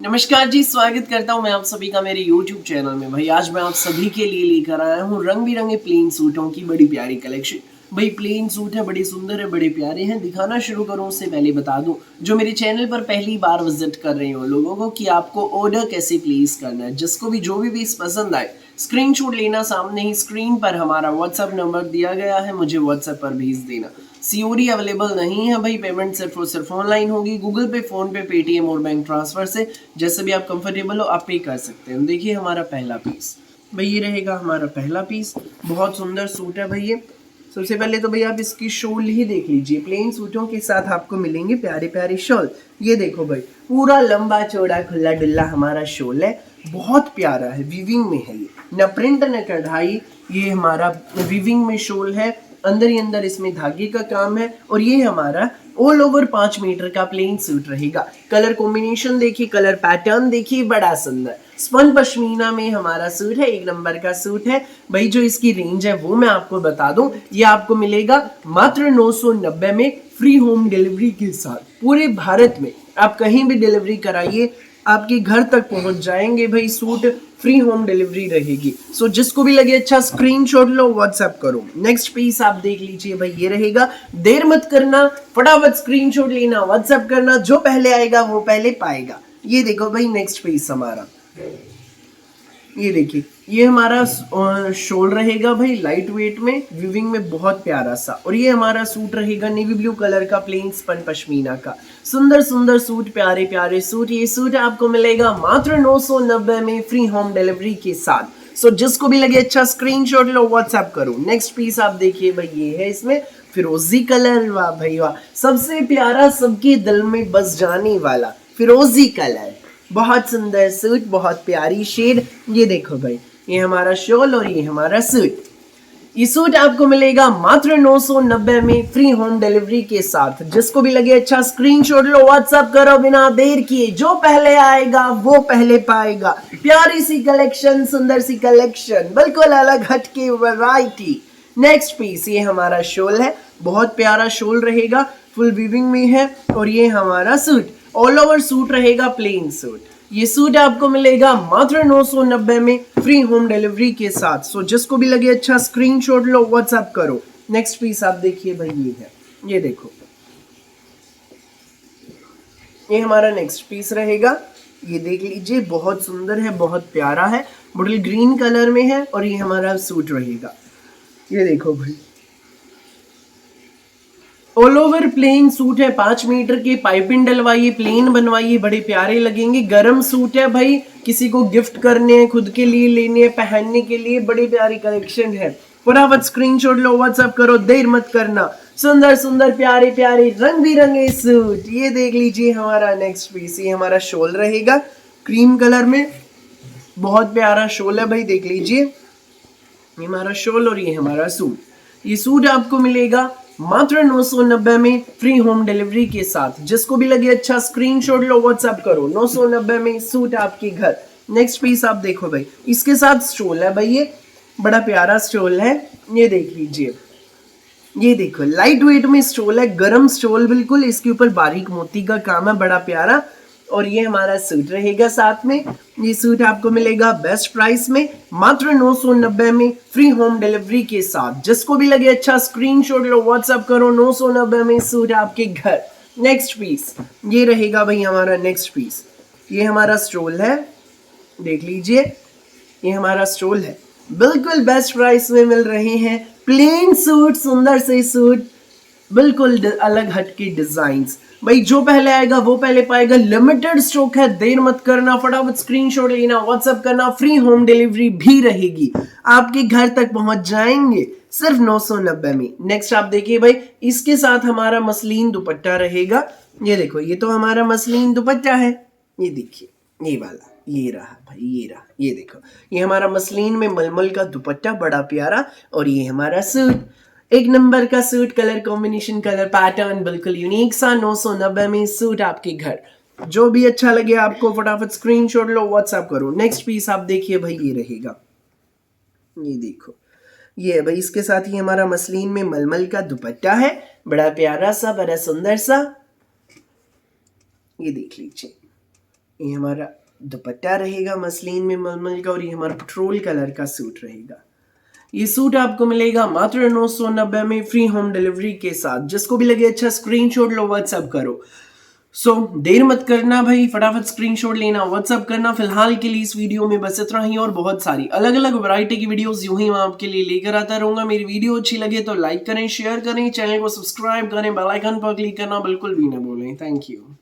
नमस्कार जी, स्वागत करता हूं मैं आप सभी का मेरे YouTube चैनल में। भाई आज मैं आप सभी के लिए लेकर आया हूं रंग बिरंगे प्लेन सूटों की बड़ी प्यारी कलेक्शन। भाई प्लेन सूट है, बड़े सुंदर है, बड़े प्यारे हैं। दिखाना शुरू करूं उससे पहले बता दूं जो मेरे चैनल पर पहली बार विजिट कर रहे हो लोगों को कि आपको ऑर्डर कैसे प्लेस करना है। जिसको भी जो भी पीस पसंद आए स्क्रीनशॉट लेना, सामने ही स्क्रीन पर हमारा व्हाट्सएप नंबर दिया गया है, मुझे व्हाट्सएप पर भेज देना। सीओडी अवेलेबल नहीं है भाई, पेमेंट सिर्फ और सिर्फ ऑनलाइन होगी, गूगल पे, फोन पे, पेटीएम और बैंक ट्रांसफर से जैसे भी आप कंफर्टेबल हो आप पे कर सकते हैं। देखिए हमारा पहला पीस, भाई ये रहेगा हमारा पहला पीस। बहुत सुंदर सूट है भाई ये। सबसे पहले तो भाई आप इसकी शॉल ही देख लीजिए। प्लेन सूटों के साथ आपको मिलेंगे प्यारे प्यारे शॉल। ये देखो भाई, पूरा लंबा चौड़ा खुला डुल्ला हमारा शॉल है, बहुत प्यारा है, वीविंग में है ये, न प्रिंट न कढ़ाई। ये हमारा वीविंग में शॉल है, अंदर ही अंदर इसमें धागे का काम है। और ये हमारा ऑल ओवर 5 मीटर का प्लेन सूट रहेगा। कलर कॉम्बिनेशन देखिए, कलर पैटर्न देखिए, बड़ा सुंदर स्पन पश्मीना में हमारा सूट है, एक नंबर का सूट है भाई। जो इसकी रेंज है वो मैं आपको बता दूं, ये आपको मिलेगा मात्र 990 में, फ्री होम डिलीवरी के साथ। पूरे भारत में आप कहीं भी डिलीवरी कराइए, आपके घर तक पहुंच जाएंगे भाई। सूट फ्री होम डिलीवरी रहेगी। सो जिसको भी लगे अच्छा स्क्रीनशॉट लो, व्हाट्सएप करो। नेक्स्ट पीस आप देख लीजिए भाई, ये रहेगा। देर मत करना, फटाफट स्क्रीनशॉट लेना, व्हाट्सएप करना, जो पहले आएगा वो पहले पाएगा। ये देखो भाई नेक्स्ट पीस हमारा, ये देखिए, ये हमारा शॉल रहेगा भाई, लाइट वेट में, विविंग में, बहुत प्यारा सा। और ये हमारा सूट रहेगा नेवी ब्लू कलर का, प्लेन स्पन पश्मीना का। सुंदर सुंदर सूट, प्यारे प्यारे सूट। ये सूट आपको मिलेगा मात्र 990 में, फ्री होम डिलीवरी के साथ। सो जिसको भी लगे अच्छा स्क्रीनशॉट लो, व्हाट्सएप करो। नेक्स्ट पीस आप देखिए भाई, ये है इसमें फिरोजी कलर। वाह भाई वाह, सबसे प्यारा, सबके दिल में बस जाने वाला फिरोजी कलर। बहुत सुंदर सूट, बहुत प्यारी शेड। ये देखो भाई, ये हमारा शॉल और ये हमारा सूट। ये सूट आपको मिलेगा मात्र 990 में, फ्री होम डिलीवरी के साथ। जिसको भी लगे अच्छा स्क्रीनशॉट लो, व्हाट्सएप करो बिना देर किए। जो पहले आएगा वो पहले पाएगा। प्यारी सी कलेक्शन, सुंदर सी कलेक्शन, बिल्कुल अलग हटके वैरायटी। नेक्स्ट पीस, ये हमारा शॉल है, बहुत प्यारा शॉल रहेगा, फुल वीविंग में है। और ये हमारा सूट, ऑल ओवर सूट रहेगा, प्लेन सूट। ये सूट आपको मिलेगा मात्र 990 में, फ्री होम डिलीवरी के साथ। सो जिसको भी लगे अच्छा स्क्रीनशॉट लो, व्हाट्सएप करो। नेक्स्ट पीस आप देखिए भाई, ये है, ये देखो, ये हमारा नेक्स्ट पीस रहेगा। ये देख लीजिए, बहुत सुंदर है, बहुत प्यारा है, बॉटल ग्रीन कलर में है। और ये हमारा सूट रहेगा। ये देखो भाई, ऑल ओवर प्लेन सूट है, 5 मीटर के, पाइपिंग डलवाइए, प्लेन बनवाइए, बड़े प्यारे लगेंगे। गरम सूट है भाई, किसी को गिफ्ट करने हैं, खुद के लिए लेने हैं, पहनने के लिए, बड़ी प्यारी कलेक्शन है। फटाफट स्क्रीनशॉट लो, व्हाट्सएप करो, देर मत करना। सुंदर सुंदर प्यारे प्यारे रंग बिरंगे सूट। ये देख लीजिए हमारा नेक्स्ट पीस, ये हमारा शॉल रहेगा क्रीम कलर में, बहुत प्यारा शॉल है भाई, देख लीजिए। ये हमारा शॉल और ये हमारा सूट। ये सूट आपको मिलेगा मात्र 990 में, फ्री होम डिलीवरी के साथ। जिसको भी लगे अच्छा स्क्रीनशॉट लो, व्हाट्सएप करो। 990 में सूट आपके घर। नेक्स्ट पीस आप देखो भाई, इसके साथ स्टोल है भाई, ये बड़ा प्यारा स्टोल है। ये देख लीजिए, ये देखो लाइट वेट में स्टोल है, गरम स्टोल बिल्कुल। इसके ऊपर बारीक मोती का काम है, बड़ा प्यारा। और ये हमारा सूट रहेगा साथ में। ये सूट आपको मिलेगा बेस्ट प्राइस में, मात्र 990 में, फ्री होम डिलीवरी के साथ। जिसको भी लगे अच्छा स्क्रीनशॉट लो, व्हाट्सएप करो। 990 में सूट आपके घर। नेक्स्ट पीस, ये रहेगा भाई हमारा नेक्स्ट पीस। ये हमारा स्टोल है, देख लीजिए, ये हमारा स्टोल है, बिल्कुल बेस्ट प्राइस में मिल रहे हैं। प्लेन सूट, सुंदर से सूट, बिल्कुल अलग हटके डिजाइन्स। भाई जो पहले आएगा वो पहले पाएगा। लिमिटेड स्टॉक है, देर मत करना, फटाफट स्क्रीनशॉट लेना, व्हाट्सएप करना। फ्री होम डिलीवरी भी रहेगी, आपके घर तक पहुंच जाएंगे सिर्फ 990 में। नेक्स्ट आप देखिए भाई, इसके साथ हमारा मसलिन दुपट्टा रहेगा। ये देखो, ये तो हमारा मसलिन दुपट्टा है, ये देखिए, ये वाला, ये रहा भाई, ये रहा, ये देखो, ये हमारा मसलिन में मलमल का दुपट्टा, बड़ा प्यारा। और ये हमारा सूट, एक नंबर का suit, colour combination, colour pattern बिल्कुल यूनिक सा। 990 में सूट आपके घर। जो भी अच्छा लगे आपको, फटाफट स्क्रीनशॉट लो, व्हाट्सएप करो। नेक्स्ट पीस आप देखिए भाई, ये रहेगा, ये देखो, ये है भाई, इसके साथ ही हमारा मसलिन में मलमल का दुपट्टा है, बड़ा प्यारा सा, बड़ा सुंदर सा। ये देख लीजिए, ये हमारा दुपट्टा रहेगा मसलिन में मलमल का, और ये हमारा पेट्रोल कलर का सूट रहेगा। ये सूट आपको मिलेगा मात्र 990 में, फ्री होम डिलीवरी के साथ। जिसको भी लगे अच्छा स्क्रीनशॉट लो, व्हाट्सअप करो। देर मत करना भाई, फटाफट स्क्रीनशॉट लेना, व्हाट्सअप करना। फिलहाल के लिए इस वीडियो में बस इतना ही, और बहुत सारी अलग अलग वैरायटी की वीडियोस यूं ही मैं आपके लिए लेकर आता रहूंगा। मेरी वीडियो अच्छी लगे तो लाइक करें, शेयर करें, चैनल को सब्सक्राइब करें, बेल आइकन पर क्लिक करना बिल्कुल भी ना भूलें। Thank you.